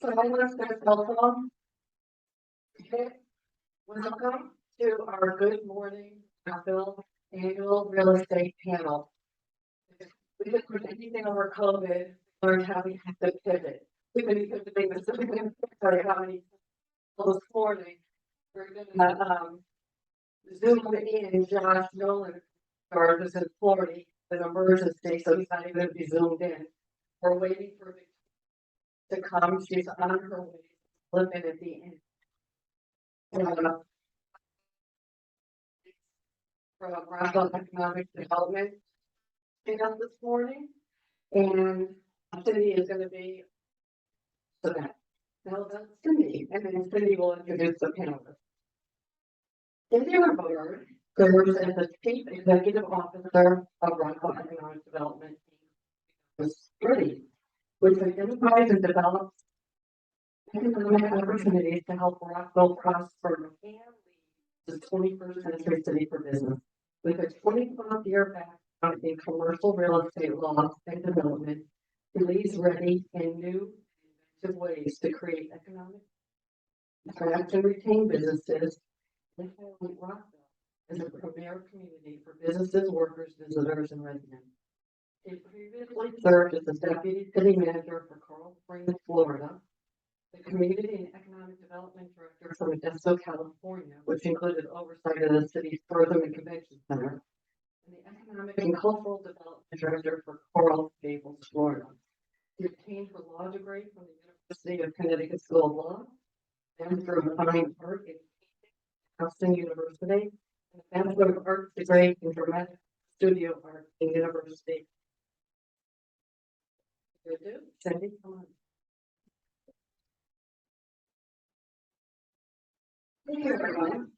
Silence their cell phone. Okay. Welcome to our Good Morning Rockville annual real estate panel. We didn't put anything over COVID, learned how we have to pivot. We've been pivoting this how many this morning. We're gonna zoom in Josh Nolan, or was in Florida, an emergency, so he's not even gonna be zoomed in. We're waiting for Victoria to come. She's on her way, living at the end. From Rockville Economic Development panel this morning, and Cindy is going to be so that. Now that's Cindy, and then Cindy will introduce the panelists. Cindy Rivarde serves as the Chief Executive Officer of Rockville Economic Development, Redi, which identifies and develops economic opportunities to help Rockville prosper and lead the 21st century city for business. With a 25-year background in commercial real estate law and development, he leads Redi in new and inventive ways to create economic, attract and retain businesses, and highlight Rockville as a premier community for businesses, workers, visitors, and residents. He previously served as the Deputy City Manager for Coral Springs, Florida, the Community and Economic Development Director for Modesto, California, which included oversight of the city's tourism and convention center, and the Economic and Cultural Development Director for Coral Gables, Florida. He obtained her law degree from the University of Connecticut School of Law, and through fine art in Houston University, and a Bachelor of Arts degree in dramatic studio art in University. Cindy, come on. Thank you, everyone.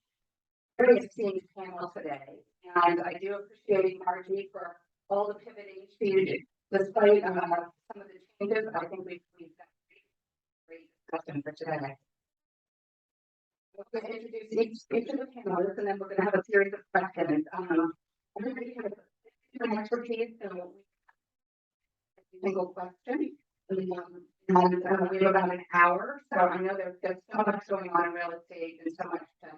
Very esteemed panel today, and I do appreciate Margie for all the pivoting she did. Despite some of the changes, I think we've got a great discussion for today. We're going to introduce each of the panelists, and then we're going to have a series of questions. Everybody has different expertise, so a single question. And we have about an hour, so I know there's so much going on in real estate and so much to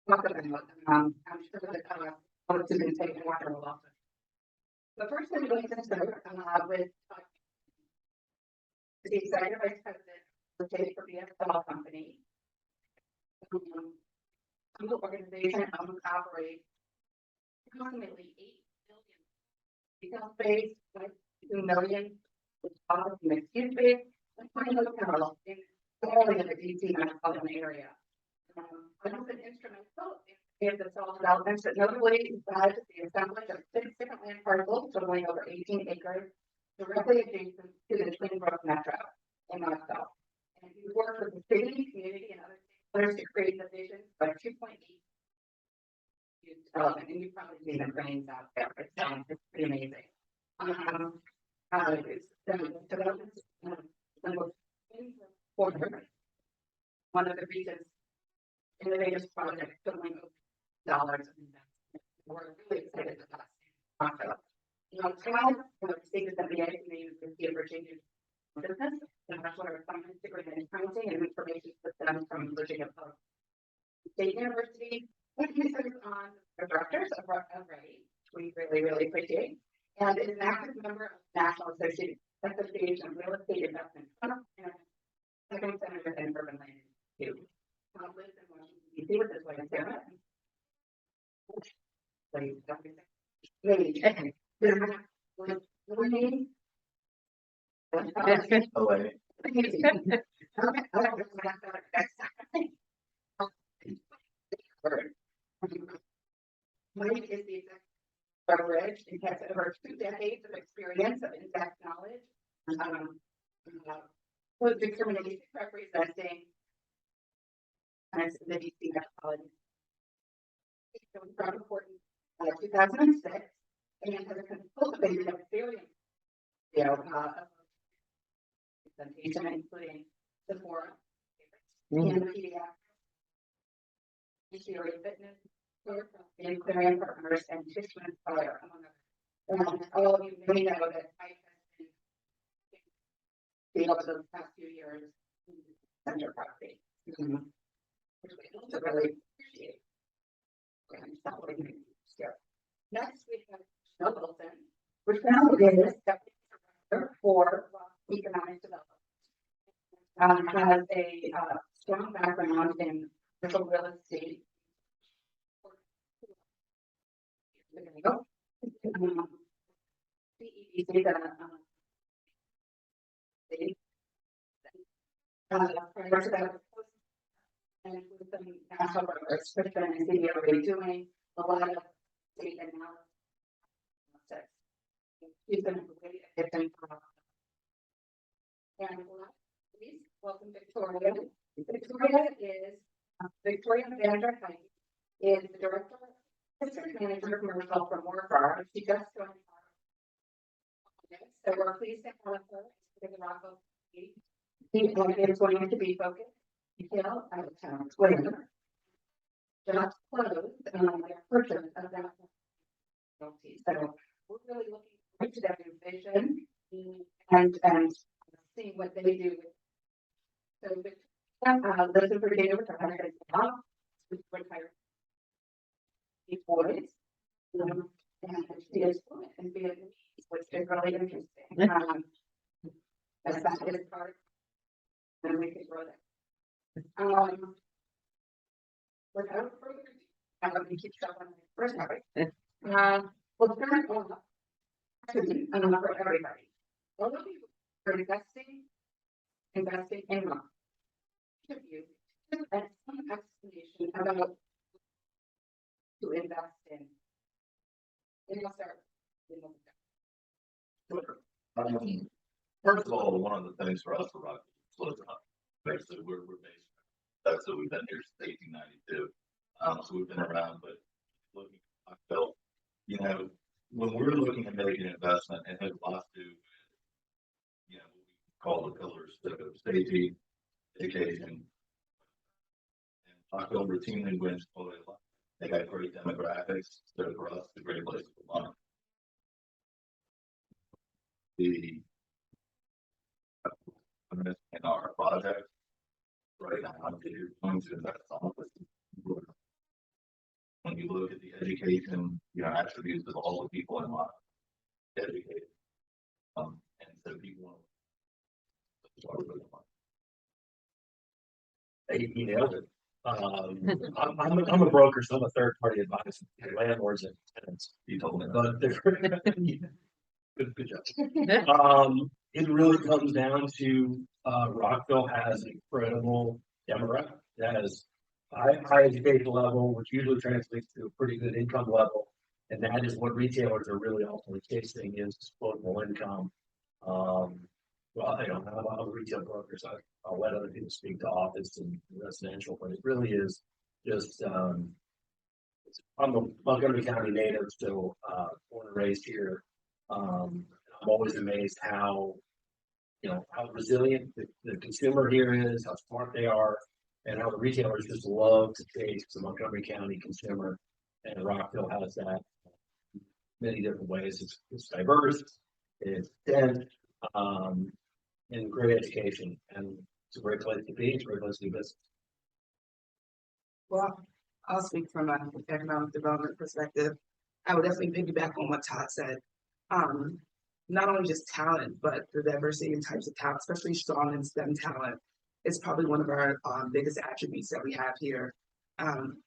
talk about. I'm sure that folks have been taking water a lot. But first, I'm going to start with the Executive Vice President of the State for BSL Company. The organization operates approximately 8 million retail space, 2 million mixed-use space, and 20 hotels in all of the DC metropolitan area. I have been instrumental in the Saul developments, but notably led the assembly of 6 different land parcels totaling over 18 acres directly adjacent to the Twin Brook Metro in Rockville. And we worked with the city, community, and other stakeholders to create the vision for 2.8 development. And you've probably seen the cranes out there. It's pretty amazing. Developments one of the region's innovative projects totaling dollars of investment. We're really excited about that. Todd received his MBA from the University of Virginia Business, and Bachelor of Science degree in Accounting and Information Systems from Virginia State University. He serves on the directors of Redi, which we really appreciate, and is an active member of the National Association of Real Estate Investment Trust and Second Center within Urban Land Institute. Todd lives in Washington, D.C. with his wife Sarah. Mike is the executive of Redi and has over 2 decades of experience of in-depth knowledge with discrimination representing the DC metropolitan. He was Rappaport in 2006 and has cultivated a very presentation, including the forum and the pediatrics, missionary fitness, and clearing partners, and tissue inspire, among others. All of you may know that I have been over the past few years center property. Which we also really appreciate. And so we're gonna here. Next, we have Richelle Wilson, which now is Deputy Director for Economic Development. Has a strong background in commercial real estate. There we go. CEBC, prior to that, and with some national restriction and city already doing a lot of state analysis. She's been a great addition for us. And please welcome Victoria. Victoria is Victoria Vander Heiden is the director, district manager commercial for Morguard. She just joined us. So we're pleased to have her in the Rockville. He is going to be focused detail out of town square. Just closed their purchase of that. So we're really looking forward to that new vision and seeing what they do. So lives in Virginia with her husband, retired before it. And she is fluent in Vietnamese, which is really interesting. As that is part, and we can grow that. Without further ado, I'm going to keep stuff on the first topic. Well, turn on for everybody. All of you are investing in money. Each of you just had some explanation about to invest in. And you'll start. First of all, one of the things for us to rock is basically we're based. That's so we've been here since 1892. So we've been around, but looking, I felt, you know, when we're looking at making an investment, it has a lot to do with, you know, what we call the pillars of safety, education, and Rockville routinely wins quality of life. They got great demographics, so for us, it's a great place for money. In our project right now, I'm going to invest on this. When you look at the education, you know, attributes of all the people in life, educated, and so people want to start with them. You nailed it. I'm a broker, so I'm a third party advisor to landlords and tenants. You told me But good job. It really comes down to Rockville has an incredible demographic that has high education level, which usually translates to a pretty good income level, and that is what retailers are really ultimately chasing is disposable income. Well, I don't know, I'm a retail broker, so I'll let other people speak to office and residential, but it really is just I'm a Montgomery County native, so born and raised here. I'm always amazed how, you know, how resilient the consumer here is, how smart they are, and how the retailers just love to chase the Montgomery County consumer. And Rockville has that many different ways. It's diverse, it's dense, and great education, and it's a great place to be. It's a great place to do business. Well, I'll speak from an economic development perspective. I would definitely piggyback on what Todd said. Not only just talent, but the diversity in types of talent, especially strong in STEM talent, is probably one of our biggest attributes that we have here.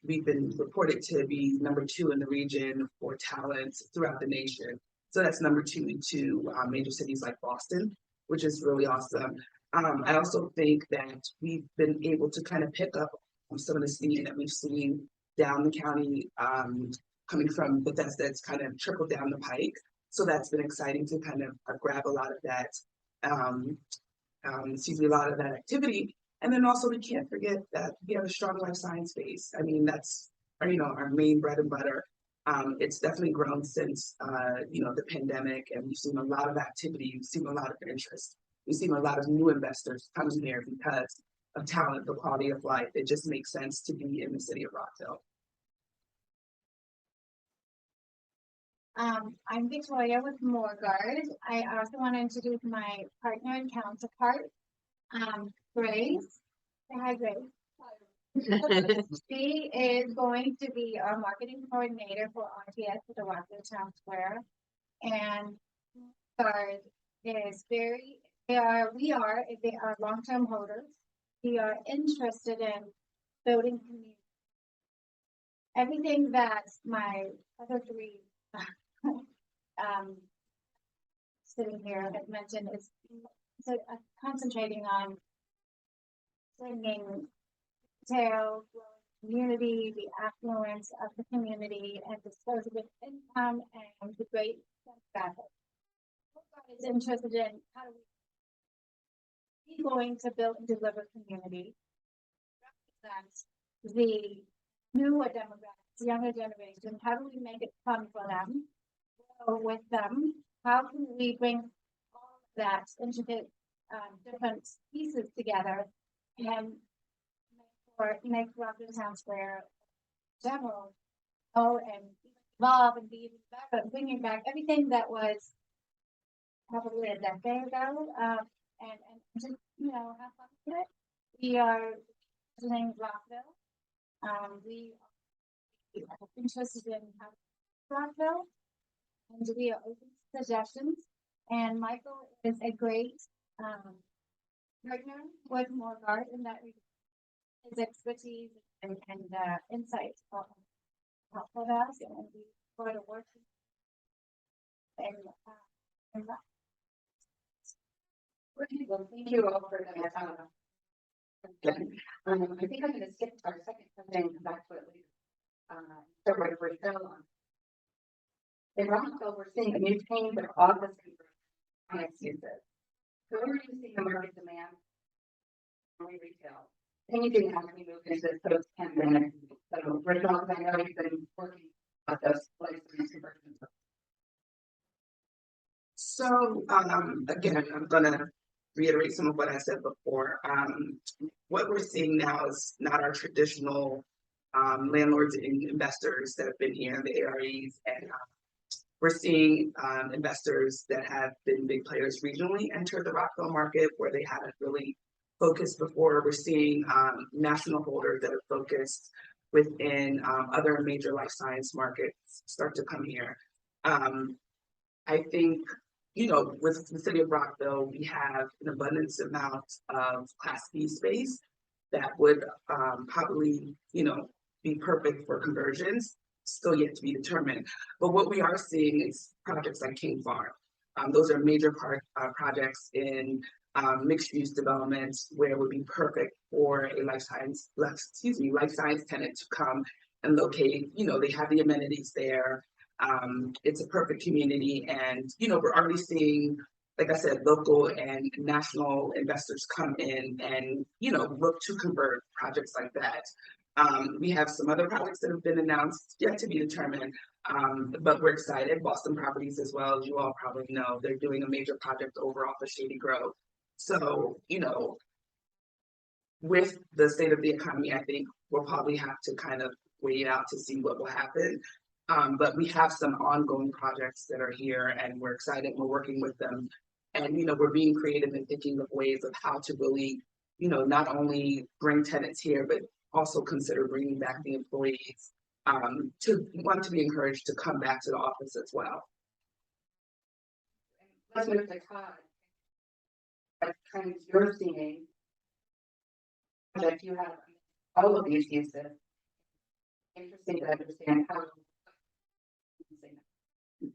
We've been reported to be #2 in the region for talent throughout the nation. So that's #2 to major cities like Boston, which is really awesome. I also think that we've been able to kind of pick up some of the steam that we've seen down the county, coming from Bethesda. It's kind of trickled down the pike. So that's been exciting to kind of grab a lot of that, a lot of that activity. And then also we can't forget that we have a strong life science base. I mean, that's our main bread and butter. It's definitely grown since the pandemic, and we've seen a lot of activity. We've seen a lot of interest. We've seen a lot of new investors coming here because of talent, the quality of life. It just makes sense to be in the city of Rockville. I'm Victoria with Morguard. I also want to introduce my partner and counterpart, Grace, hi Grace. She is going to be our marketing coordinator for RTS at the Rockville Town Square. And Morguard is we are long-term holders. We are interested in building community. Everything that my other three, sitting here had mentioned is concentrating on bringing detail, community, the affluence of the community, and disposable income and the great demographic. Is interested in how do we going to build and deliver community, represents the newer demographics, younger generation. How do we make it fun for them, grow with them? How can we bring all of that intricate different pieces together and make Rockville Town Square general and evolve and be even better, bringing back everything that was probably a decade ago, and just, have fun with it. We are visiting Rockville. We are interested in Rockville, and we are open to suggestions. And Michael is a great partner with Morguard in that his expertise and insights are helpful to us, and we go to work and Well, thank you all for that. I think I'm going to skip our second question and come back to it later. Start with Richelle on. In Rockville, we're seeing a new change of office on excuses. So we're reducing the market demand for retail. Anything has to be moved into this post-pandemic. So Richelle, I know you've been working on those places conversions. So, again, I'm gonna reiterate some of what I said before. What we're seeing now is not our traditional landlords and investors that have been here, the AREs, and we're seeing investors that have been big players regionally enter the Rockville market where they haven't really focused before. We're seeing national holders that are focused within other major life science markets start to come here. I think, with the city of Rockville, we have an abundance amount of Class B space that would probably, be perfect for conversions, still yet to be determined. But what we are seeing is projects like King Farm. Those are major projects in mixed-use developments where it would be perfect for a life science tenant to come and locate. They have the amenities there. It's a perfect community, and we're already seeing, like I said, local and national investors come in and look to convert projects like that. We have some other projects that have been announced, yet to be determined, but we're excited. Boston Properties, as well, as you all probably know, they're doing a major project over off of Shady Grove. So with the state of the economy, I think we'll probably have to kind of wait out to see what will happen. But we have some ongoing projects that are here, and we're excited. We're working with them, and we're being creative and thinking of ways of how to really, not only bring tenants here, but also consider bringing back the employees to want to be encouraged to come back to the office as well. Let's move to Todd. What trends you're seeing that you have all of these uses? Interesting to understand how.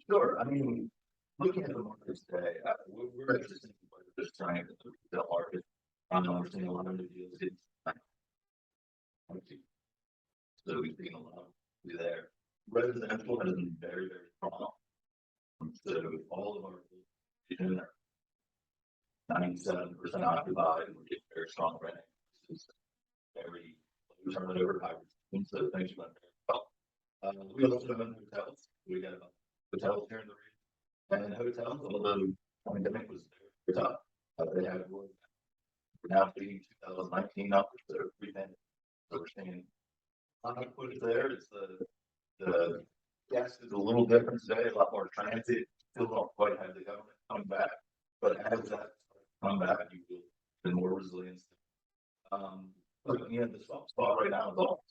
Sure. I mean, looking at the markets today, we're interested in the strength of the retail market. We're seeing a lot of new deals. So we've seen a lot there. Residential has been very, very strong. So all of our 97% occupied, and we're getting very strong rent increases. Very low turnover, high retention, so things went very well. We also have hotels. We got hotels here in the region, and hotels, although the pandemic was very tough, they had we're now beating 2019 numbers that are pre-pandemic. So we're seeing a lot of push there. It's the guest is a little different today, a lot more transit. Still don't quite have the government coming back, but as that come back, you will and more resilience. But again, the soft spot right now is all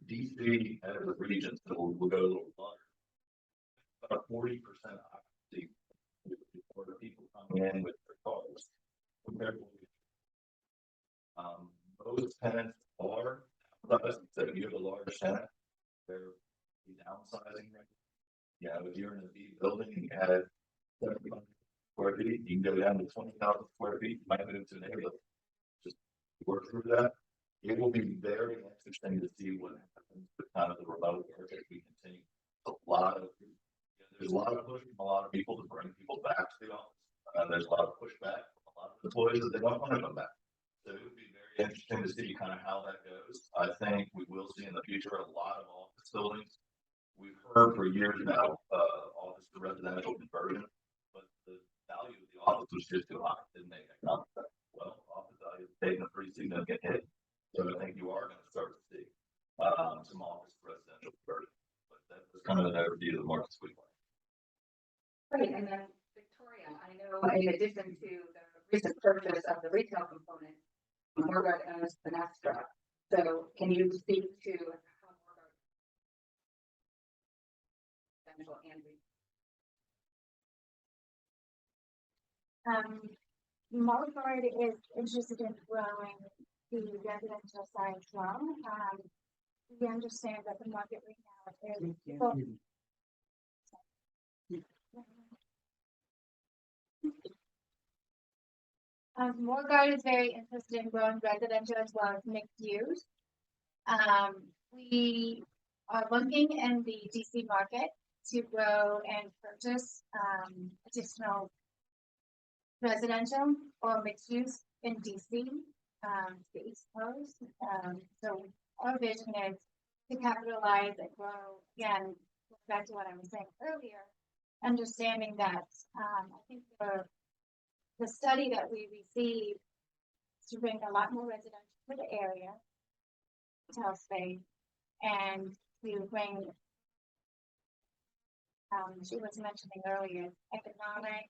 DC and the regions, so we'll go a little longer. About 40% occupancy for the people coming in with their cars. Compared to most tenants are, so if you have a large tenant, they're downsizing. Right? Yeah, if you're in a B building and you had 700 square feet, you can go down to 20,000 square feet, you might move to a neighborhood. Just work through that. It will be very interesting to see what happens with kind of the remote work as we continue. There's a lot of push from a lot of people to bring people back to the office. There's a lot of pushback from a lot of employees that they don't want to come back. So it would be very interesting to see kind of how that goes. I think we will see in the future a lot of office buildings. We've heard for years now, office to residential conversion, but the value of the office was just too high. It didn't make economic sense. Well, office value is taking a pretty significant hit. So I think you are going to start to see some office to residential conversion. But that's kind of an overview of the markets we like. Great, and then Victoria, I know in addition to the recent purchase of the retail component, Morguard owns Fenestra. So can you speak to how Morguard residential and Moderator is interested in growing the residential side as well. We understand that the market right now is Morguard is very interested in growing residential as well as mixed use. We are looking in the DC market to grow and purchase additional residential or mixed use in DC, the East Coast. So our vision is to capitalize and grow, again, back to what I was saying earlier, understanding that I think the study that we received to bring a lot more residential to the area, hotel space, and to bring, she was mentioning earlier, economic,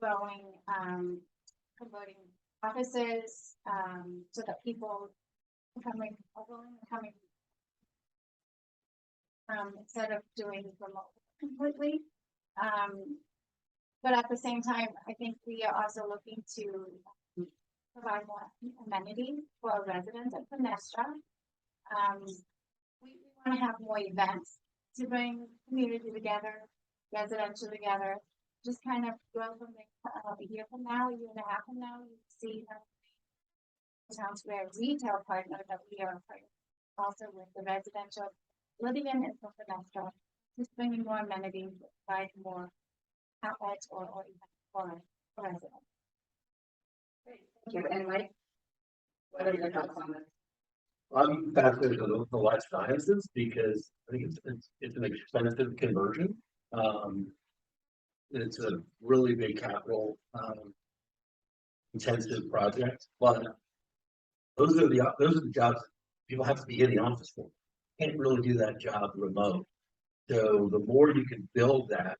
growing, converting offices, so that people coming instead of doing remote completely. But at the same time, I think we are also looking to provide more amenities for our residents at Fenestra. We want to have more events to bring community together, residential together, just kind of grow from a year from now, a year and a half from now, you see Town Square retail partner that we are also with the residential living in Fenestra, just bringing more amenities, provide more outlets or events for residents. Great, thank you. And Mike, what are your thoughts on this? I'm fascinated with the life sciences because I think it's an expensive conversion. It's a really big capital intensive project, but those are the jobs people have to be in the office for. Can't really do that job remote. So the more you can build that,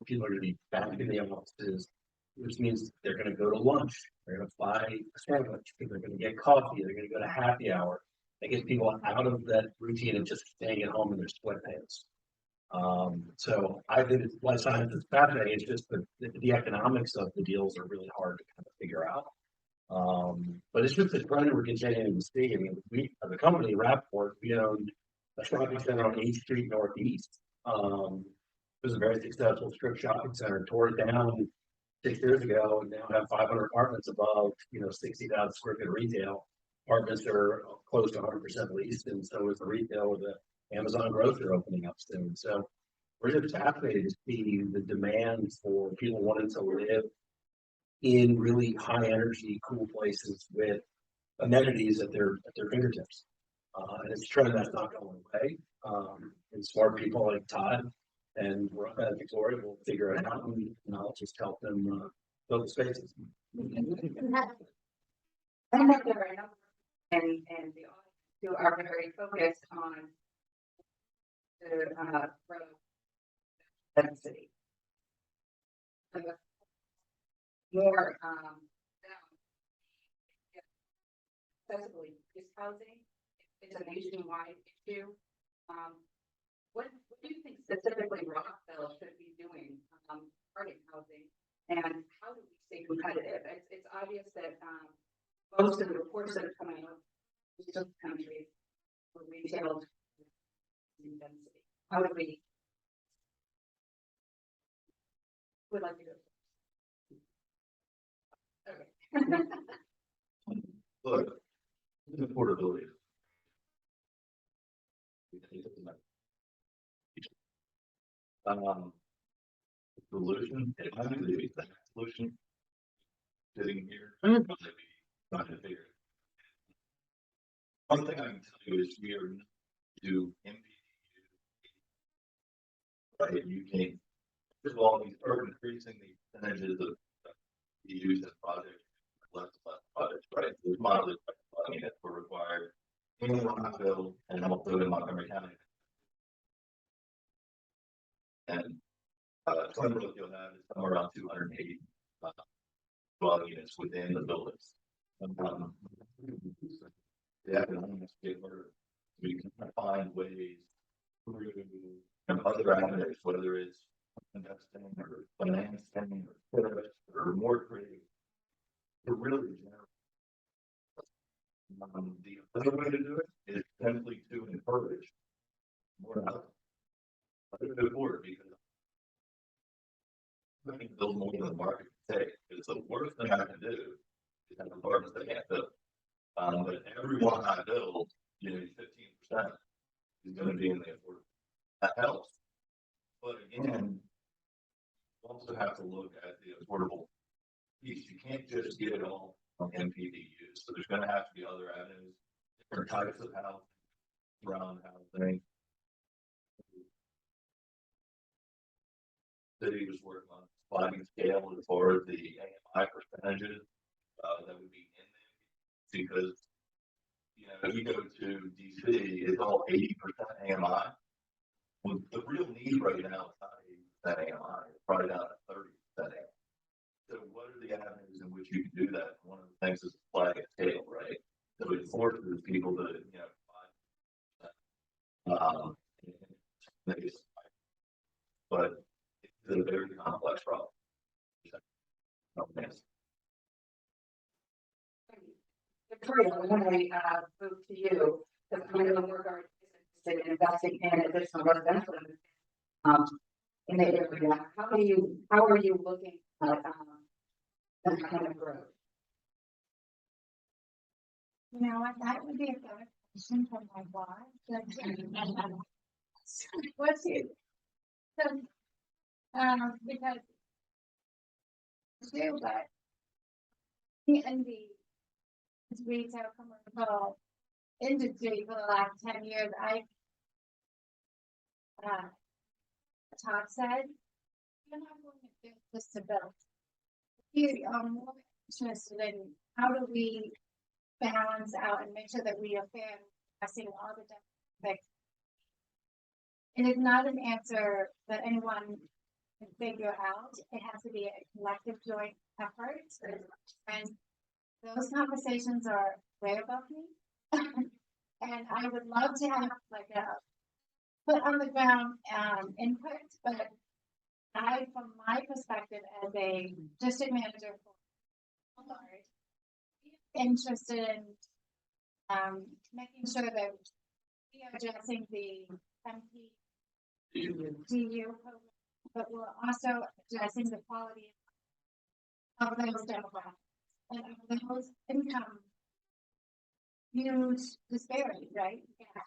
people are going to be back in the offices, which means they're going to go to lunch, they're going to buy a sandwich, they're going to get coffee, they're going to go to happy hour. They get people out of that routine and just staying at home in their sweatpants. So I think life science is fascinating. It's just the economics of the deals are really hard to kind of figure out. But it's just a trend we're continuing to see. I mean, we as a company, Rappaport, we owned a shopping center on 8th Street Northeast. It was a very successful strip shopping center, tore it down 6 years ago, and now have 500 apartments above, 60,000 square feet of retail. Apartments are close to 100% leased, and so is the retail with the Amazon grocer opening up soon. So we're just fascinated to see the demand for people wanting to live in really high energy, cool places with amenities at their fingertips. And it's a trend that's not going away. And smart people like Todd and Victoria will figure it out, and I'll just help them build the spaces. I know there are a number and the audience who are very focused on the growth density. More use housing. It's a nationwide issue. What do you think specifically Rockville should be doing, regarding housing? And how do we stay competitive? It's obvious that, most of the reports that are coming out of the country were retailed in density. How do we? Would like to go. Okay. Look, the affordability. Solution, it might be the exact solution. Sitting here, might be trying to figure it. One thing I can tell you is we are to MPDU. Right, you can, first of all, we start increasing the percentages of use as projects, less projects, right? There's moderately units were required in Rockville and also in Montgomery County. And Cambria you'll have is somewhere around 280 dwelling units within the buildings. The economics get better. We can find ways through other avenues, whether it's investing or financing or more creative, to really generate. The other way to do it is simply to encourage more housing. Before, because I can build more than the market can take. It's the worst thing I can do is have apartments that can't build. But every one I build, 15% is going to be in the affordable. That helps. But again, you also have to look at the affordable piece. You can't just get it all from MPDU. So there's going to have to be other avenues, different types of housing, around housing. City was working on sliding scale as far as the AMI percentages that would be in there, because if you go to DC, it's all 80% AMI. Well, the real need right now is not 80% AMI, it's probably down to 30% AMI. So what are the avenues in which you can do that? One of the things is sliding scale, right? So it forces people to, but it's a very complex problem. Victoria, when I move to you, because I know Morguard is interested in investing in additional residential in the area. How are you looking at that kind of growth? That would be a good question from my boss. What's it? Because but in the retail commercial industry for the last 10 years, Todd said, you're not going to do this to build. You are more interested in how do we balance out and make sure that we are fair and addressing all the different. It is not an answer that anyone can figure out. It has to be a collective joint effort. And those conversations are way above me. And I would love to have like a put on the ground input, but from my perspective as a district manager for Moderator, interested in making sure that we are addressing the MPDU program, but we're also addressing the quality of those demographics and of those income huge disparity, right? Yeah.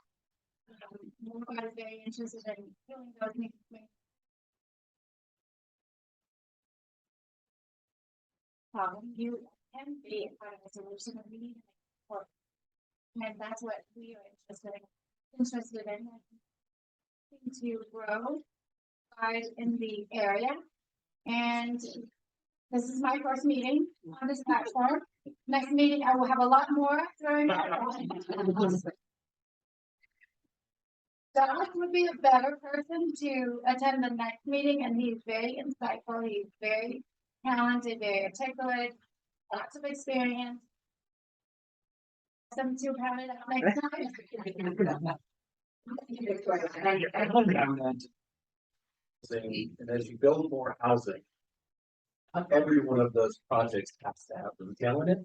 Morguard is very interested in filling those needs. You can be a part of the solution, and we need to make it work. And that's what we are interested in to grow in the area. And this is my first meeting on this platform. Next meeting, I will have a lot more. Todd would be a better person to attend the next meeting, and he's very insightful. He's very talented, very articulate, lots of experience. Some two pounded out next time. And as you build more housing, not every one of those projects has to have retail in it.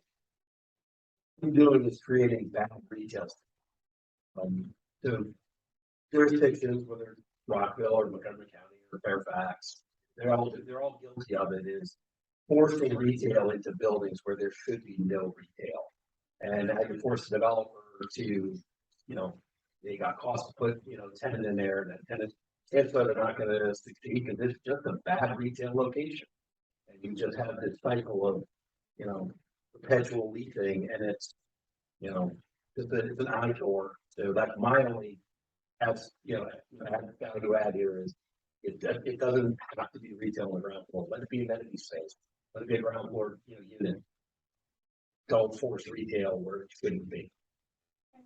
What I'm doing is creating bad retail. So jurisdictions, whether it's Rockville or Montgomery County or Fairfax, they're all guilty of it, is forcing retail into buildings where there should be no retail. And I can force the developer to, they got cost to put, tenant in there, and that tenant, if they're not gonna succeed, because it's just a bad retail location. And you just have this cycle of, perpetual leasing, and it's, it's an eyesore. So that's my only, value add here is, it doesn't have to be retail on the ground floor, let it be amenity space, let it be a ground floor, unit. Don't force retail where it shouldn't be.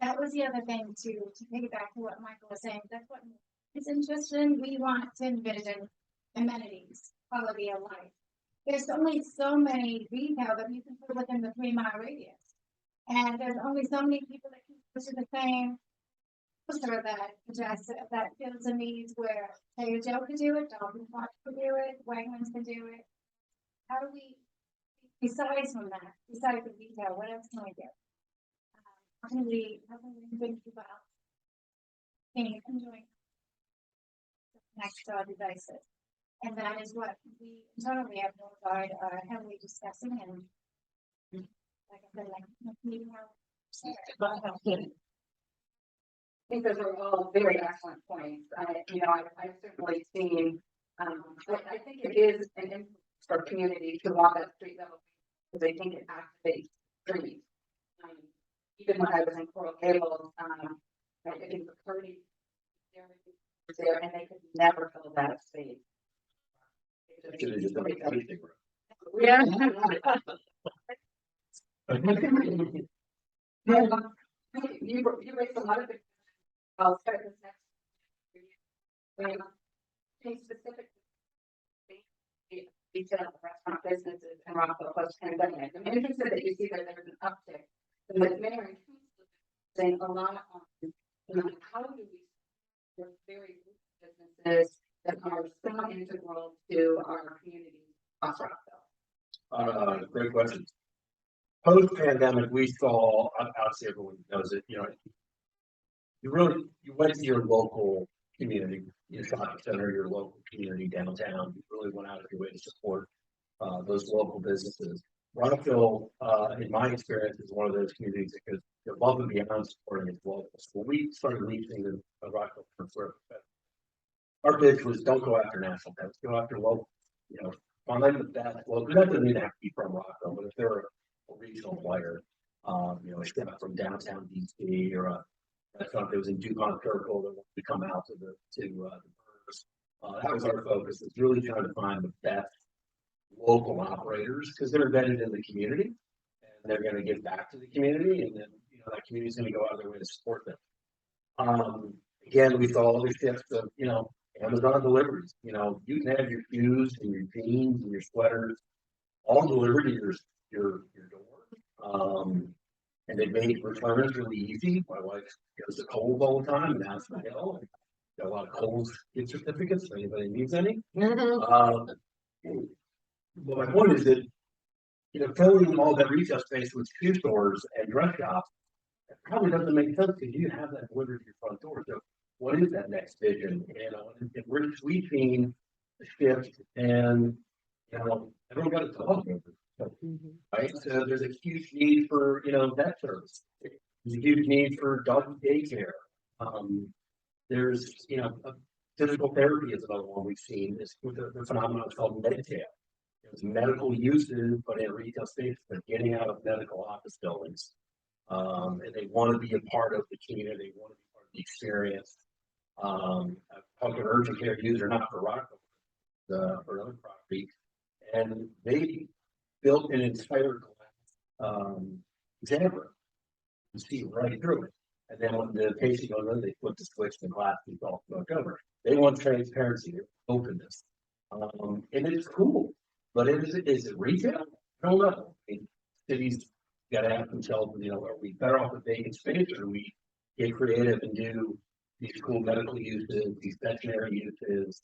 That was the other thing to piggyback to what Michael was saying. That's what is interesting. We want to envision amenities, quality of life. There's only so many retail that you can put within the 3-mile radius. And there's only so many people that can go to the same store that fills the needs where Taylor Joe could do it, Dolphin Park could do it, Wegmans could do it. How do we, besides from that, besides the retail, what else can we do? How can we bring people out? Enjoying next to our devices. And that is what we internally at Morguard are heavily discussing, and like I said, meeting our. I think those are all very excellent points. I've certainly seen, I think it is an influence for community to walk that street level, because I think it activates streets. Even when I was in Coral Gables, I think the Purdy was there, and they could never fill that space. Yeah. You raised a lot of it. I'll start this next. Specific retail restaurant businesses and Rockville post pandemic. I'm interested that you see that there's an uptick. And the mayor saying a lot on how do we work very good businesses that are so integral to our community across Rockville. Great question. Post pandemic, we saw, obviously everyone knows it, you went to your local community, your shopping center, your local community downtown. You really went out of your way to support those local businesses. Rockville, in my experience, is one of those communities that goes above and beyond supporting its locals. When we started leasing the Rockville for our pitch was don't go after national tenants, go after local. Find the best local. That doesn't mean to have to be from Rockville, but if they're a regional player, a step from downtown DC or a restaurant that was in DuPont Circle that wanted to come out to the Burrs. That was our focus. It's really trying to find the best local operators because they're embedded in the community and they're going to give back to the community, and then that community is going to go out of their way to support them. Again, we saw all the shifts of Amazon deliveries. You can have your shoes and your jeans and your sweaters all delivered to your door. And they made returns really easy. My wife goes to Kohl's all the time, and that's my hill. Got a lot of Kohl's gift certificates if anybody needs any. But my point is that filling all that retail space with shoe stores and dress shops, it probably doesn't make sense because you have that delivered to your front door. So what is that next vision? We've seen a shift, and everyone got a dog over. Right, so there's a huge need for vet service. There's a huge need for dog daycare. There's physical therapy is another one we've seen. This the phenomenon is called meditail. There's medical uses, but in retail space, they're getting out of medical office buildings, and they want to be a part of the community. They want to be part of the experience. Talking urgent care user, not for Rockville, for another property, and they built an entire glass examiner. You see right through it. And then when the patient goes in, they flip the switch and the glass is all knocked over. They want transparency, openness. And it's cool. But is it retail? I don't know. Cities gotta ask themselves, are we better off with vacant space, or do we get creative and do these cool medical uses, these veterinary uses,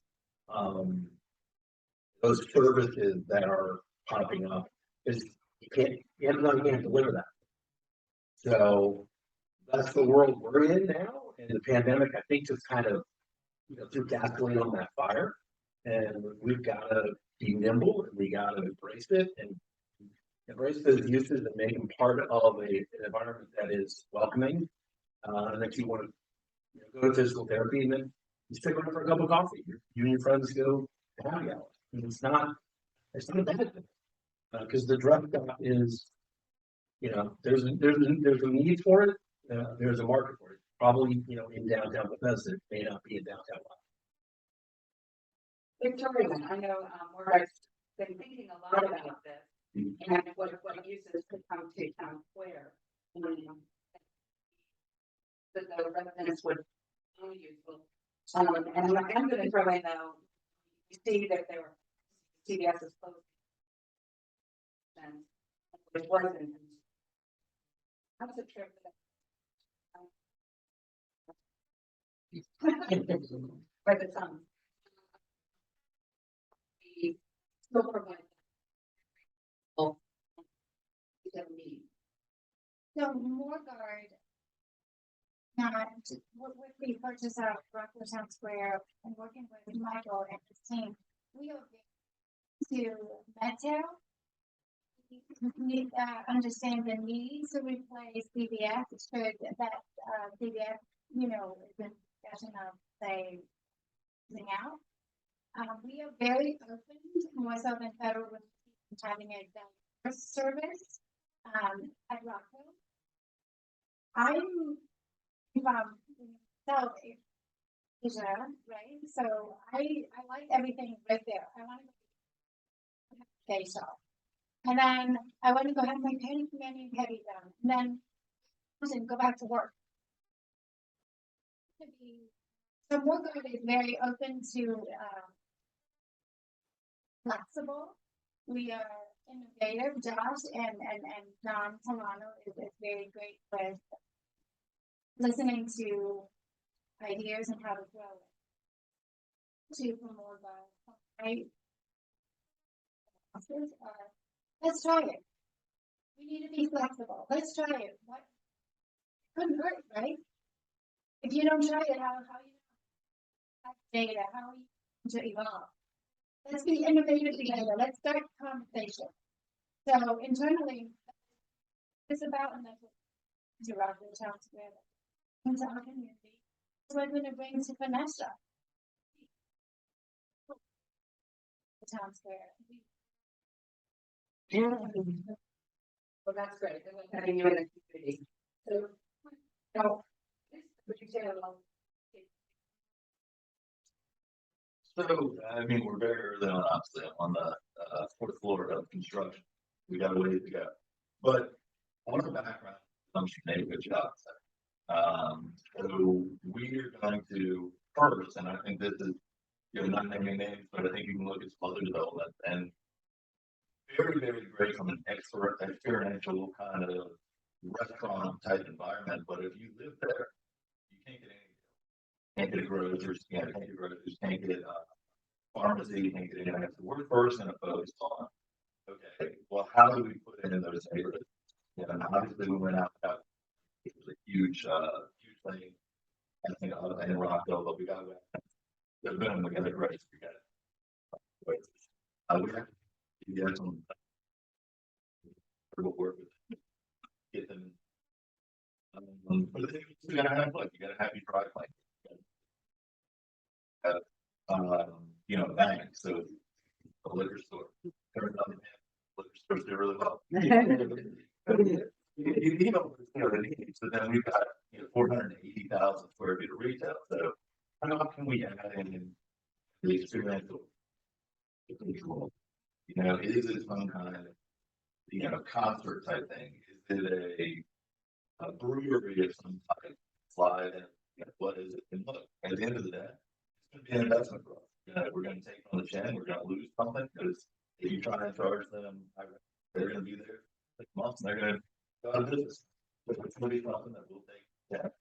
those services that are popping up, is Amazon can't deliver that. So that's the world we're in now, and the pandemic, I think, just kind of, threw gasoline on that fire, and we've got to be nimble, and we got to embrace it, and embrace those uses and make them part of an environment that is welcoming, and that you want to go to physical therapy, and then you stick around for a cup of coffee. You and your friends go to happy hour. And it's not a bad thing, because the drug shop is, there's a need for it. There's a market for it. Probably, in downtown Bethesda, it may not be in downtown. Victoria, I know, Morguard's been thinking a lot about this and what uses could come to town square. That the residents would only use. And I'm going to throw in though, you see that there were CVS is closed. And it wasn't. How's the trip? By the time. We still provide. Need. So Morguard, not with the purchase of Rockville Town Square and working with Michael and his team, we are to Metro. We understand the need to replace CVS. Should that CVS, is in discussion of say out. We are very open, more so than federal, with having a diverse service at Rockville. I'm South Asia, right? So I like everything right there. I want to face off. And then I want to go have my penny heavy done. And then go back to work. So Morguard is very open to flexible. We are innovative. Josh and John Solano is very great with listening to ideas and how to grow it. From Morguard, right? Let's try it. We need to be flexible. Let's try it. What couldn't hurt, right? If you don't try it, how you have data? How are you to evolve? Let's be innovative together. Let's start conversation. So internally, it's about to Rockville Town Square into our community. So we're going to bring to Vanessa. The Town Square. Well, that's great. I like having you in the community. So, would you say about? So, we're very early on, obviously, on the fourth floor of construction. We got a ways to go. But on the background, she made a good job. So we're going to first, and I think this is, not naming names, but I think you can look at some other development and very, very great from an experiential kind of restaurant type environment. But if you live there, you can't get anything. Can't get a groceries, can't get a pharmacy, can't get anything. So we're first going to focus on, okay, well, how do we put it in those neighborhoods? And obviously we went out, it was a huge thing, I think, in Rockville, but we got the minimum, we got it right, we got it. We have to get some work with get them. But the thing is, you gotta have like, you gotta have your dry clean. Bank, so a liquor store. Liquor stores do really well. The need. So then we've got 480,000 square feet of retail. So how can we add in the experiential control? Is it some kind of concert type thing? Is it a brewery of some type? Slide and what is it? And look, at the end of the day, it's going to be an investment for us. We're going to take on the chin. We're going to lose something because if you try and charge them, they're going to be there 6 months and they're going to business. But it's gonna be something that will take, as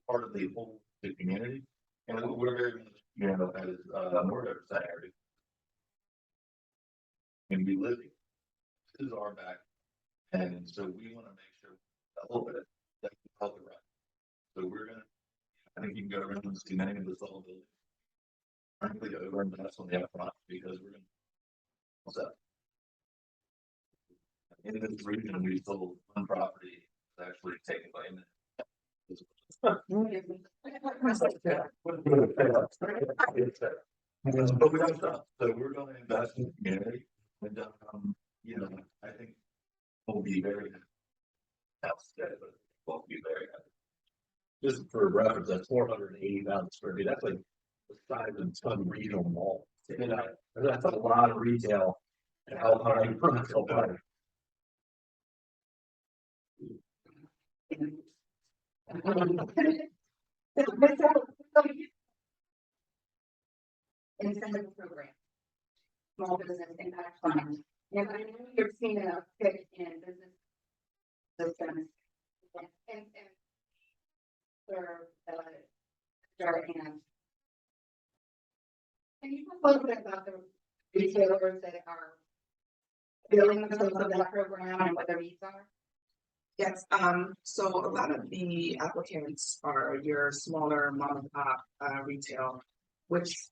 part of the whole, the community, and we're very much, as, Morguard Saturday. And we live here. This is our back, and so we wanna make sure a little bit that we help it right. So we're gonna, I think you can go around and see many of the Saul buildings. Frankly, over invest on the upfront because we're gonna. What's that? In this region, we sold one property that's actually taken by him. But we have stuff, so we're gonna invest in the community, and, I think we'll be very outstead, but we'll be very happy. Just for reference, that's 480,000 square feet. That's like the size of some regional mall. That's a lot of retail. And how high you put it, so high. Incentive program. Small business impact fund. And I know you're seeing an uptick in business systems. And for and can you talk a little bit about the retailers that are building themselves of that program and what their needs are? Yes, so a lot of the applicants are your smaller mom and pop retail, which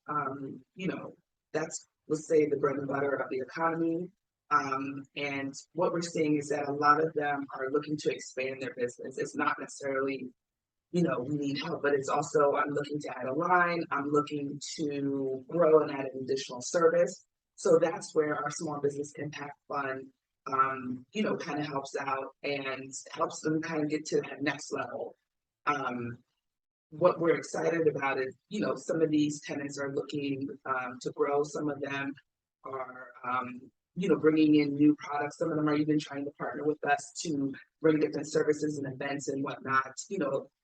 that's, let's say, the bread and butter of the economy. And what we're seeing is that a lot of them are looking to expand their business. It's not necessarily, we need help, but it's also, I'm looking to add a line, I'm looking to grow and add an additional service. So that's where our small business impact fund, kind of helps out and helps them kind of get to that next level. What we're excited about is, some of these tenants are looking to grow. Some of them are, bringing in new products. Some of them are even trying to partner with us to bring different services and events and whatnot.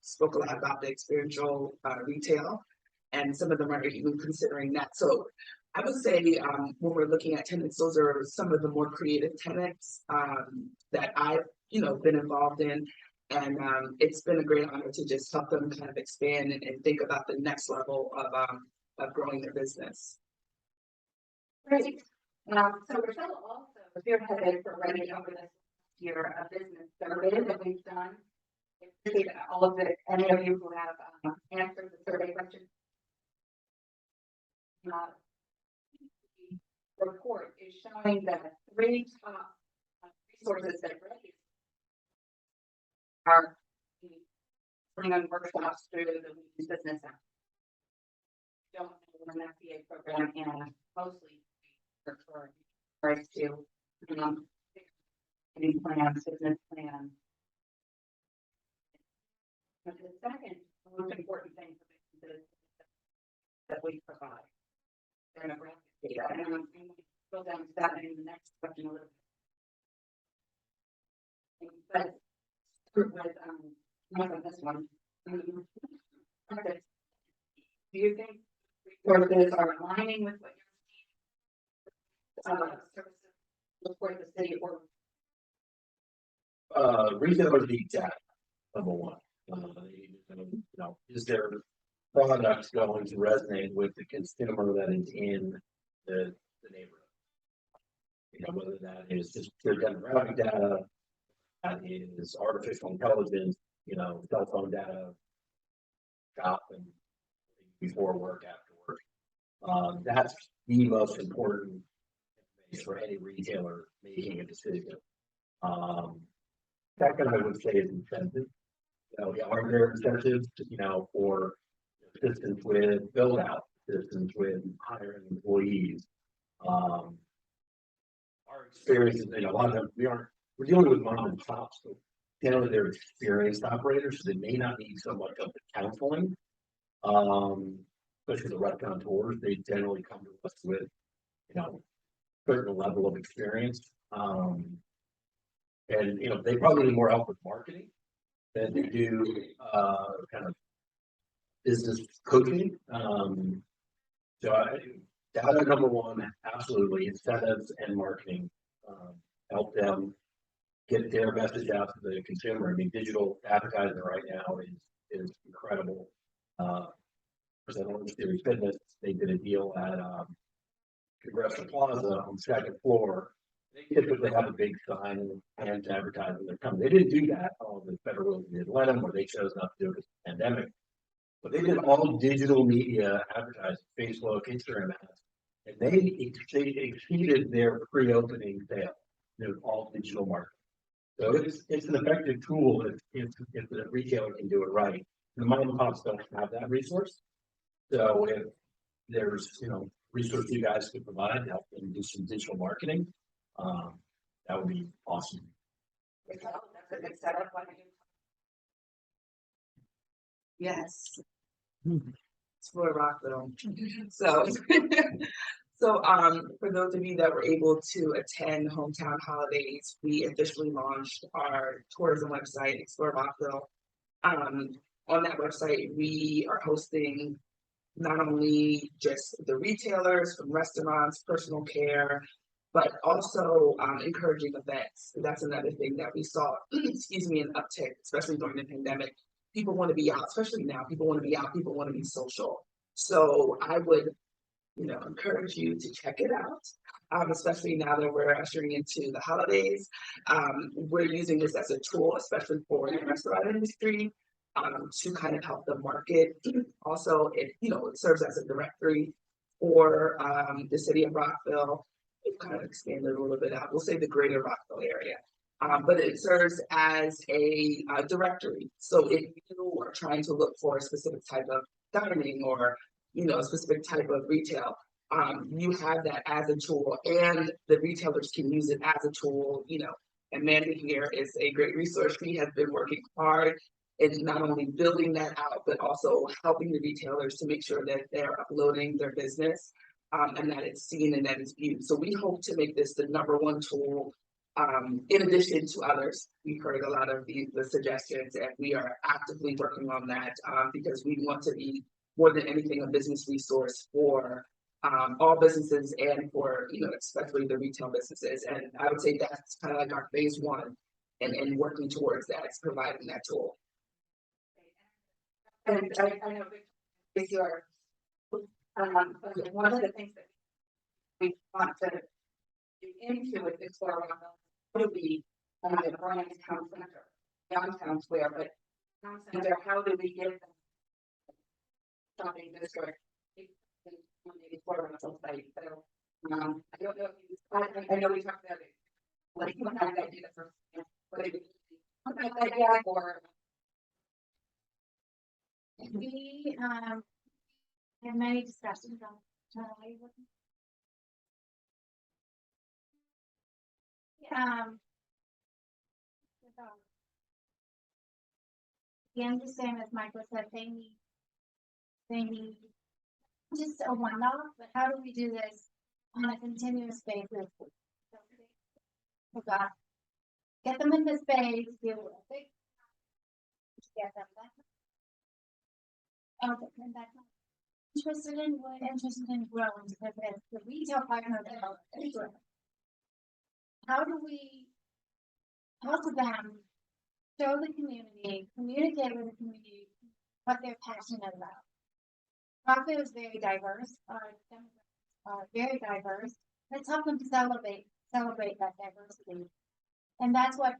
Spoke a lot about the experiential retail, and some of them are even considering that. So I would say when we're looking at tenants, those are some of the more creative tenants that I've, been involved in. And it's been a great honor to just help them kind of expand and think about the next level of growing their business. Great. So Richelle also spearheaded for Redi over this year a business survey that we've done. I appreciate all of it, any of you who have answered the survey questions. The report is showing that 3 top resources that Redi are bringing on workshops through the Women's Business Act. Don't know an FBA program and mostly for to any plans, business plans. But the second most important thing for businesses that we provide demographic data, and I'm going to go down to that in the next question a little bit. But with not on this one. Do you think resources are aligning with what you're seeing? Services for the city or Retailers need data, number one. Is their product going to resonate with the consumer that is in the neighborhood? Whether that is just pure demographic data, that is artificial intelligence, cell phone data, shop and before work, after work. That's the most important for any retailer making a decision. Second, I would say is incentive. Are there incentives, for assistance with build out, assistance with hiring employees? Our experience is, a lot of them, we're dealing with mom and pops, so generally they're experienced operators, so they may not need so much of the counseling. Especially the restaurateurs, they generally come to us with, certain level of experience. And they probably need more help with marketing than they do kind of business coaching. Data number one, absolutely, incentives and marketing help them get their message out to the consumer. I mean, digital advertising right now is incredible. For the Orange Theory Fitness, they did a deal at Congressional Plaza on the second floor. They typically have a big sign and advertising they're coming. They didn't do that. All the federal didn't let them, or they chose not to do it because of the pandemic. But they did all digital media advertising, Facebook, Instagram ads, and they exceeded their pre-opening sale. They're all digital marketing. So it's an effective tool if the retailer can do it right. The mom and pops don't have that resource. So if there's resources you guys could provide to help them do some digital marketing, that would be awesome. That's a good setup. Yes. It's for Rockville. So, for those of you that were able to attend Hometown Holidays, we officially launched our tourism website, Explore Rockville. On that website, we are hosting not only just the retailers from restaurants, personal care, but also encouraging events. And that's another thing that we saw, excuse me, an uptick, especially during the pandemic. People want to be out, especially now. People want to be out. People want to be social. So I would, encourage you to check it out, especially now that we're ushering into the holidays. We're using this as a tool, especially for the restaurant industry, to kind of help the market. Also, it serves as a directory for the city of Rockville. We've kind of expanded a little bit out. We'll say the greater Rockville area. But it serves as a directory. So if you are trying to look for a specific type of dining or a specific type of retail, you have that as a tool, and the retailers can use it as a tool. And Mandy here is a great resource. She has been working hard in not only building that out, but also helping the retailers to make sure that they're uploading their business and that it's seen and that it's viewed. So we hope to make this the #1 tool. In addition to others, we've heard a lot of the suggestions, and we are actively working on that because we want to be more than anything a business resource for all businesses and for especially the retail businesses. And I would say that's kind of like our phase 1, and working towards that is providing that tool. And I know with your one of the things that we want to do into with Explore Rockville, how do we the brand town center, downtown square, but town center, how do we give them shopping district on the Explore Rockville site? So I don't know if you, I know we talked about it, like you have that idea for what it would be that yet, or We have many discussions on internally. Again, the same as Michael said, they need just a one-off, but how do we do this on a continuous basis? Get them in the space, deal with it. Get them back. Okay, and that's we're interested in growing because as the retail partner, how do we talk to them, show the community, communicate with the community what they're passionate about? Rockville is very diverse, our demographics are very diverse. Let's help them to celebrate that diversity. And that's what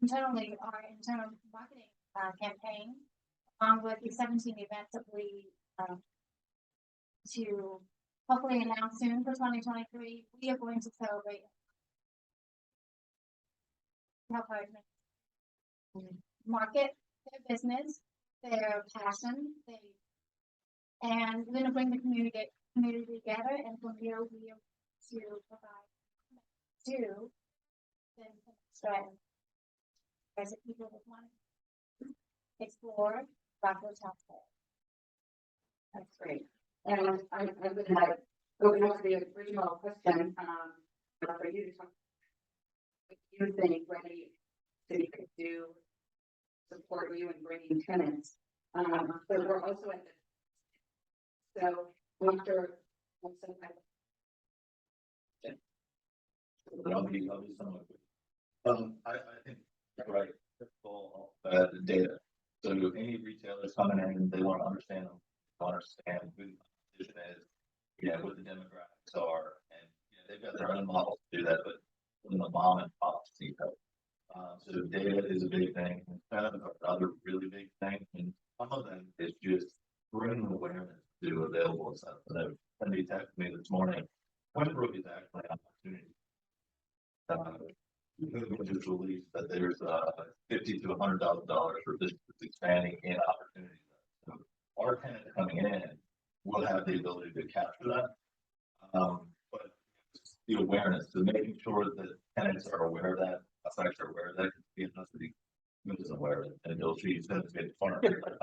internally our internal marketing campaign, along with the 17 events that we to hopefully announce soon for 2023, we are going to celebrate help our market their business, their passion, and we're going to bring the community together, and from here we are to provide to then strategy as a people that want to explore Rockville Town Square. that's great. And I would like go back to the original question for you to talk. What you think Redi City could do support you in bringing tenants? But we're also at the after I'll be somewhat quick. I think you're right. All the data. So any retailers coming in, they want to understand them, understand who the competition is, what the demographics are, and they've got their own models to do that, but when the mom and pops need help. So data is a big thing. Another really big thing, and some of them is just bringing awareness to available stuff. So somebody texted me this morning. Westbrook is actually an opportunity. We just released that there's $50,000 to $100,000 for this expanding in opportunities. So our tenants coming in will have the ability to capture that. But the awareness, so making sure that tenants are aware of that, effects are aware of that, because the city is aware of it, and they'll see it's going to get fun. But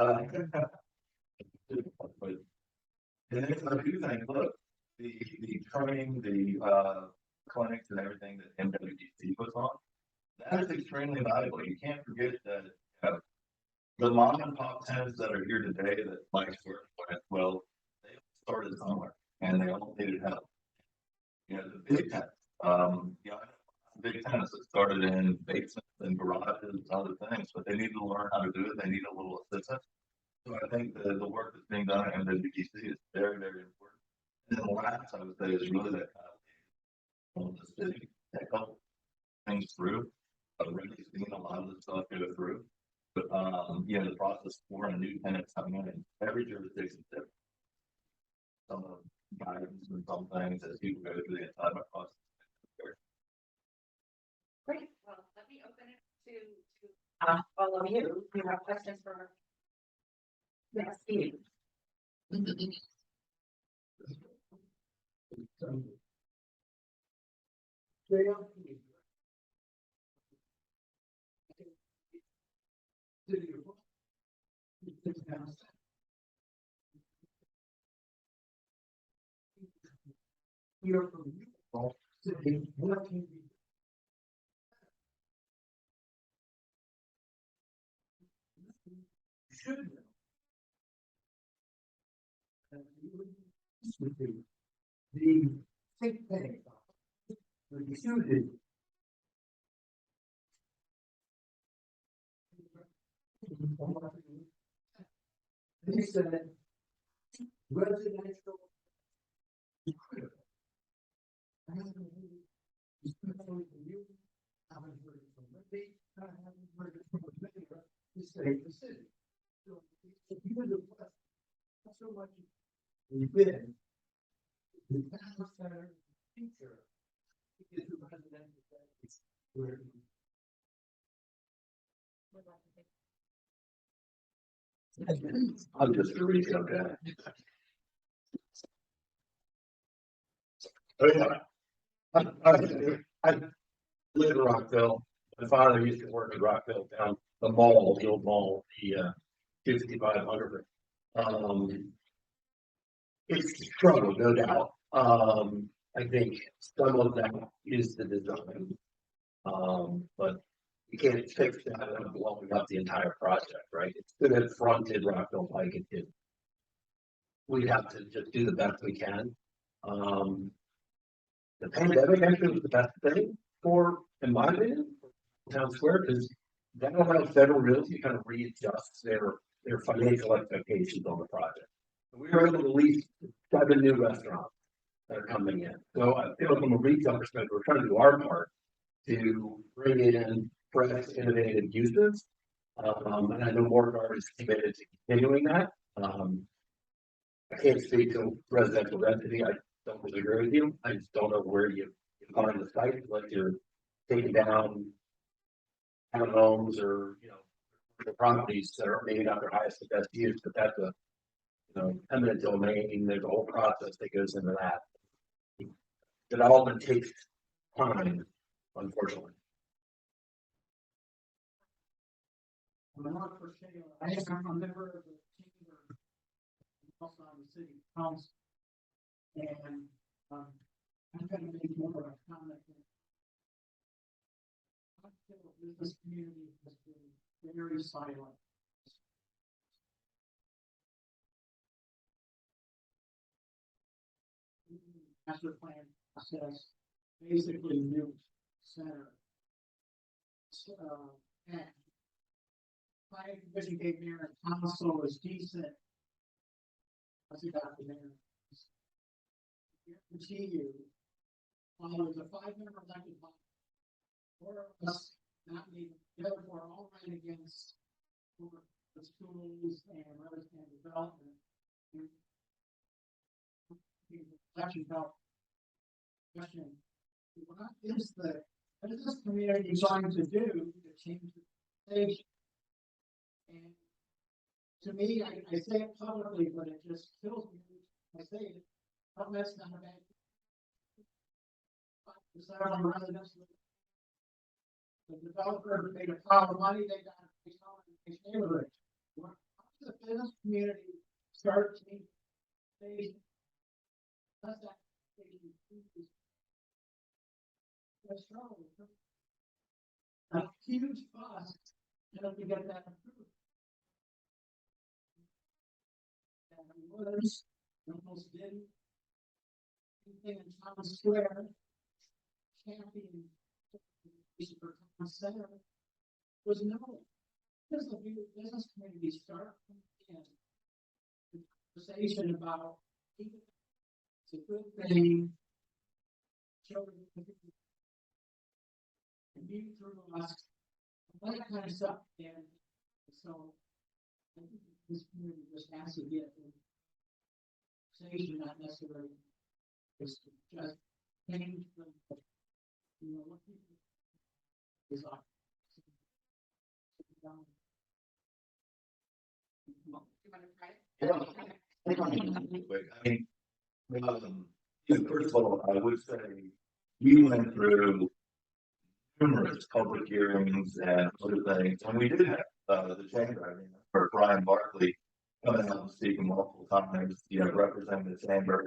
and then I do think, look, the training, the clinics and everything that MWDC puts on, that is extremely valuable. You can't forget that the mom and pop tenants that are here today that Mike's working with, well, they started somewhere and they all needed help. The big tenants, big tenants that started in basements and garages and other things, but they need to learn how to do it. They need a little assistance. So I think the work that's being done at MWDC is very, very important. And then the last I would say is really that the city that help things through. I've really seen a lot of the stuff go through. But the process for a new tenant coming in, every jurisdiction is different. Some of the guidance and some things as people go through the entire process. Great, well, let me open it to all of you, who have questions for Steve. You're from Utah, city, what can be? Should know. The think tank, the student. They said residential is critical. I haven't heard it from you. I haven't heard it from Redi. I haven't heard it from Vander to save the city. So even the West, not so much we've been the town center feature is the residential space where I'm just a retail guy. Oh, yeah. I live in Rockville. My father used to work in Rockville down the mall, the old mall, the 6500. It's a struggle, no doubt. I think some of that is the design. But you can't fix that without blowing up the entire project, right? It's good at fronted Rockville like it did. We have to just do the best we can. The pandemic actually was the best thing for, in my opinion, Town Square, because that allows Federal Realty kind of readjust their financial expectations on the project. And we were able to lease 7 new restaurants that are coming in. So I feel from a retail perspective, we're trying to do our part to bring in fresh, innovative uses. And I know Morguard is committed to continuing that. I can't speak to residential density. I don't disagree with you. I just don't know where you find the site, like you're taking down townhomes or, the properties that are maybe not their highest and best use, but that's a, eminent domain. There's a whole process that goes into that. Development takes time, unfortunately. I'm not for sale. I'm a member of the chamber, also on the city council, and I'm trying to make more of a comment. I feel this community has been very silent. Master plan process basically nuked center. And planning commission gave me a council was decent. That's about the mayor. Guarantee you, while there's a 5-member elected body, 4 of us not meeting, the other 4 all ran against for the schools and resident development. Election help. Question: what is this community trying to do to change the station? And to me, I say it publicly, but it just kills me. I say it. Oh, that's not a bad thing. The several residents, the developer made a pile of money, they got a nice neighborhood. How does the business community start changing the station? Does that that's wrong. A huge cost to get that approved. And was almost didn't. Anything in town square, champion for town center was no. Because the business community start in the conversation about it's a good thing. Children you through us, all that kind of stuff, and so I think this community just has to get conversation, not necessarily just change the what people is on. First of all, I would say we went through numerous public hearings and other things, and we did have the chamber. I mean, for Brian Barkley coming out and speaking multiple times, representing the chamber.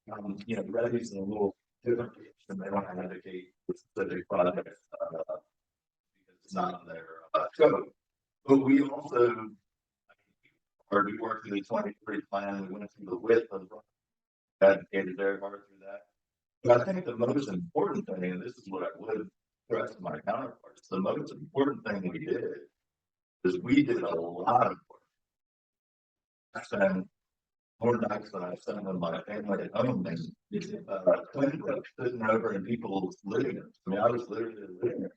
Redi's in a little different position. They don't advocate for specific projects because it's not their scope. But we also, we worked through the 23 plan. We went through the width of advocated very hard through that. But I think the most important thing, and this is what I would stress to my counterparts, the most important thing we did is we did a lot of work. I spent more nights than I spent with my family at home and sitting over in people's living rooms. I mean, I was literally in the living room.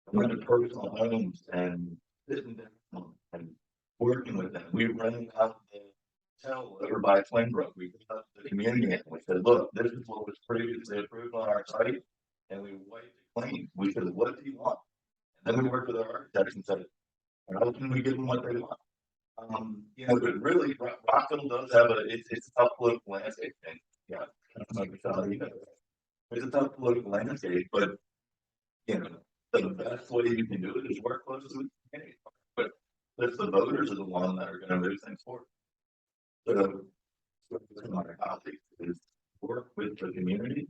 I went to personal homes and sitting down and working with them. We ran out the hotel over by Twinbrook. We put up the community and we said, look, this is what was previously approved on our site, and we wiped it clean. We said, what do you want? And then we worked with our architects and said, how can we give them what they want? But really, Rockville does have it's a tough political landscape, and it's a tough political landscape, but the best way you can do it is work closely with the community. But the voters are the ones that are going to move things forward. So my colleagues is work with the community,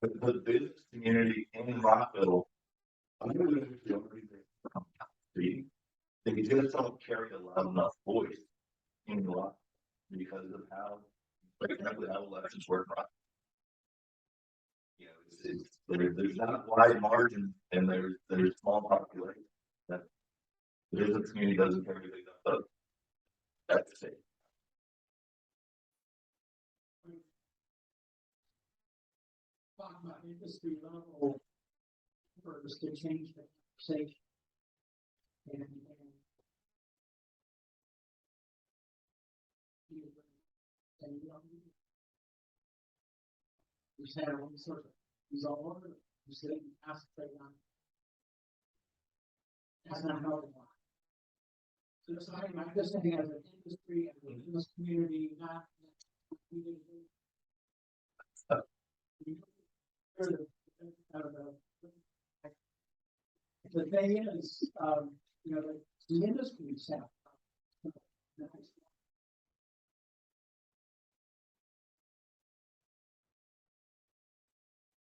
but the business community in Rockville. They just don't carry a loud enough voice in Rockville because of how, how elections work. There's not wide margin, and there's small population. That the business community doesn't carry a big enough vote. That's the same. Talk about industry level purpose to change the conversation. And we said all sorts of these all over. We said ask on. That's not how it works. So it's not I'm just saying as an industry and a business community, not the thing is, the industry itself.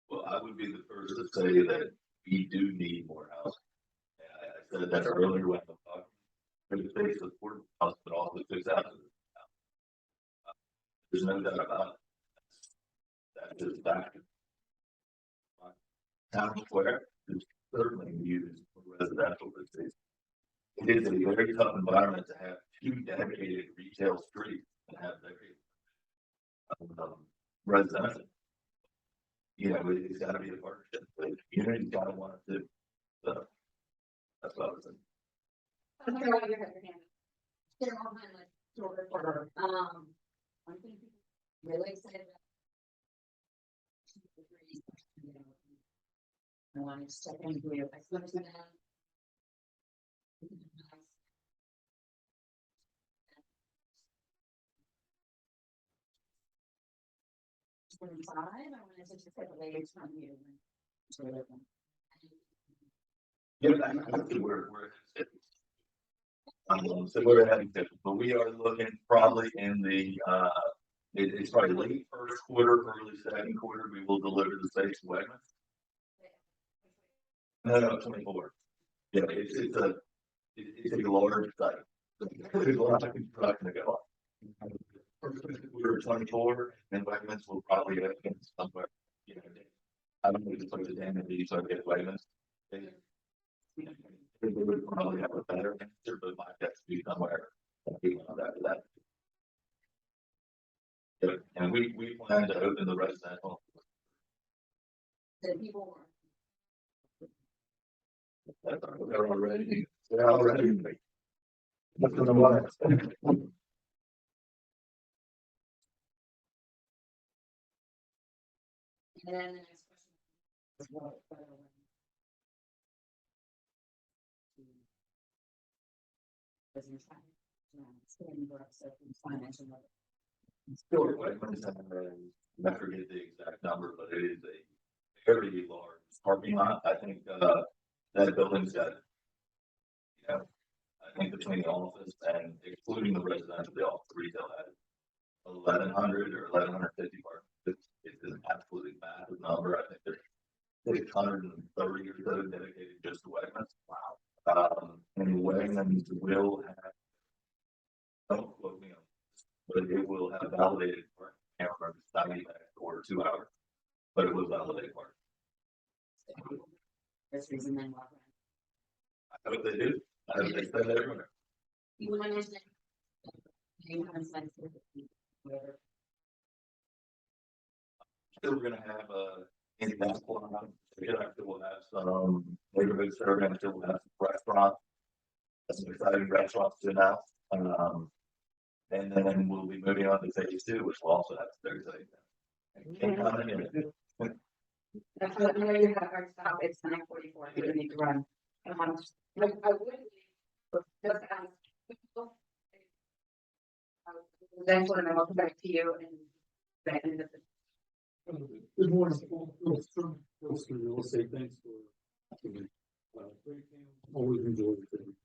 Well, I would be the first to say that we do need more housing. And I said that earlier when I was talking. There's a base affordable house, but also 6,000. There's no doubt about it. That's just fact. Town Square is certainly used for residential business. It is a very tough environment to have two dedicated retail streets and have dedicated residential. You know, it's gotta be a partnership, the community's gotta want it to, so. That's what I was saying. I'm sorry, you have your hand. They're all kind of like sort of, one thing people really excited about. I want to step into it. I slipped it down. 25, I wanted to just get the latest from you. Yeah, I think we're so we're having, but we are looking probably in the, it's probably late first quarter, early second quarter, we will deliver the space to Wegmans. No, 24. Yeah, it's a large site. There's a lot of construction to go on. We were 24, and Wegmans will probably open somewhere, you know, I don't know if it's like the damn of these, so I get Wegmans. They would probably have a better answer, but my guess would be somewhere after that. But, and we plan to open the residential. The people They're already. They're already. That's what I want. and then the next question is what business financial. Stewart, I forget the exact number, but it is a very large parking lot. I think that building's got, you know, I think between the office and excluding the residential, the office retail had 1,100 or 1,150 parking. It's an absolutely massive number. I think there's 630 or so dedicated just to Wegmans. Wow. And Wegmans will have, don't quote me on this, but it will have validated parking. I can't remember it's 90 minutes or 2 hours, but it will validate parking. This reason then walk around. I hope they do. I hope they spend it everywhere. You want to mention you haven't said whatever. Still, we're gonna have in that one, we'll have some neighborhood serving, still we'll have some restaurants. Some exciting restaurants to announce. And then we'll be moving on to phase 2, which will also have very exciting. That's what I know you have a hard stop. It's 9:44. You need to run. I would just ask people. Eventually, and then I'll come back to you and that end of the. Good morning, Pearson, real estate, thanks for, great, always enjoyed it.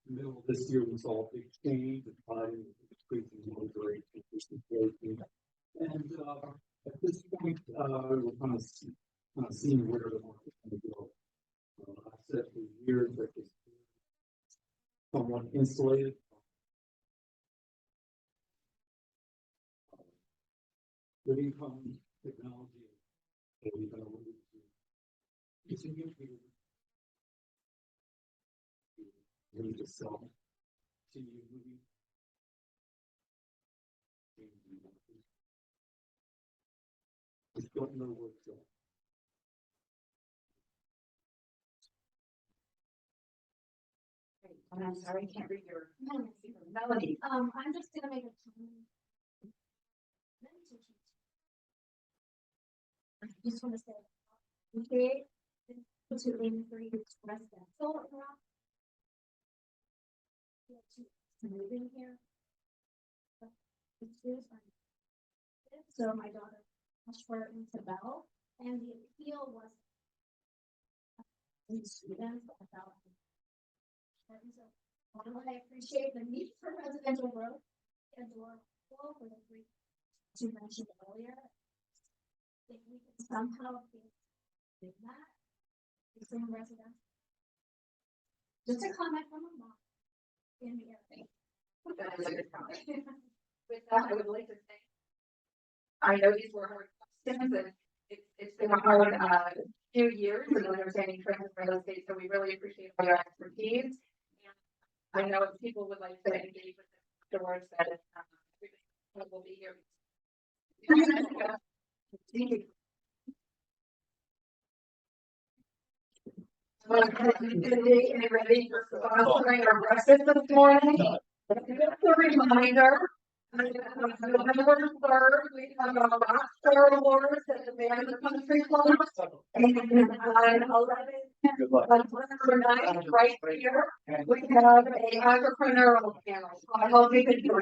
Middle of this year, we saw a big change in Heiden, increasing Moderator, and at this point, we're kind of seeing where the market's going to go. I've said for years that it's somewhat insulated. With income technology, we've been able to continue to really just sell, continue moving. Just don't know where it's going. I'm sorry, I can't read your melody. I'm just gonna make a comment. I just want to say, okay, to aim for you to express that. So, moving here. So my daughter asked for it into Bell, and the appeal was in students. I felt so while I appreciate the need for residential growth and for the three you mentioned earlier, if we can somehow do that. It's in residence. Just a comment from a mom. In the area. That is a good comment. With that, I would like to say, I know these were hard questions, and it's been a hard, few years of understanding trends in real estate, so we really appreciate all your expertise. And I know if people would like to engage with us afterwards, that we'll be here. Thank you. Are ready for sponsoring our breakfast this morning? Just a reminder, November 3rd, we have our rock star awards at the Vander Country Club. And on 11, Good luck. on November 9th, right here, we have a entrepreneurial panel. So I hope you can join.